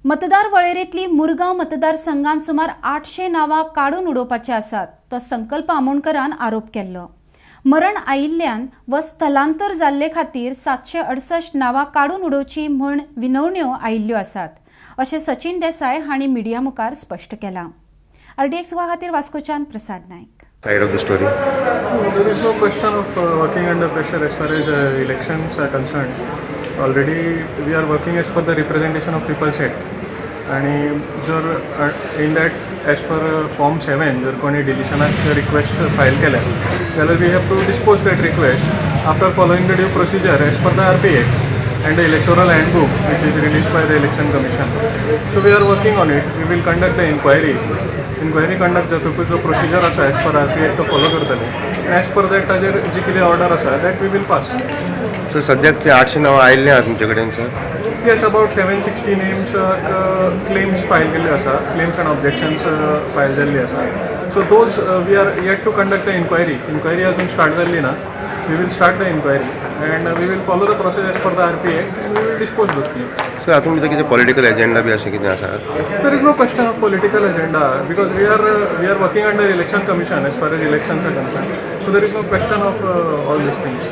मतदार वळेरेंतली मुरगांव मतदारसंघात सुमार 800 नावां काडून उडोवपाची आसात तो संकल्प आमोणकरान आरोप केल्लो। मरण आयिल्ल्यान व स्थलांतर जाल्ले खातीर 768 नावां काडून उडोवची म्हूण विनवण्यो आयिल्ल्यो आसात अशें सचिन देसाय हांणी मिडिया मुखार स्पश्ट केलां। RDX गोवा खातीर वास्कोच्यान प्रसाद नायक। Side of the story. There is no question of working under pressure as far as elections are concerned. Already we are working as per the Representation of People's Act. आणि जर in that as per Form 7 जर कोणी डिलिशनाक request file केल्या जाल्यार we have to dispose that request after following the due procedure as per the RP Act and the electoral handbook which is released by the Election Commission. So we are working on it. We will conduct the inquiry. Inquiry conduct जातकूच जो procedure आसा as per RP Act तो follow करतले as per that ताजेर जी कितें order आसा that we will pass. So सद्याक ते 800 नावां आयिल्ले आहात तुमचे कडेन sir? Yes, about 760 names claims file केल्ले आसा, क्लेम्स एंड ऑब्जेक्शन्स फायल जाल्ली आसा। So those we are yet to conduct the inquiry अजून स्टार्ट जाल्ली ना। We will start the inquiry and we will follow the process as per the RP Act and we will dispose those claims. Sir हातूंत भितर कितें political agenda बी अशें कितें आसा? There is no question of political agenda because we are working under Election Commission as far as elections are concerned. So there is no question of all these things.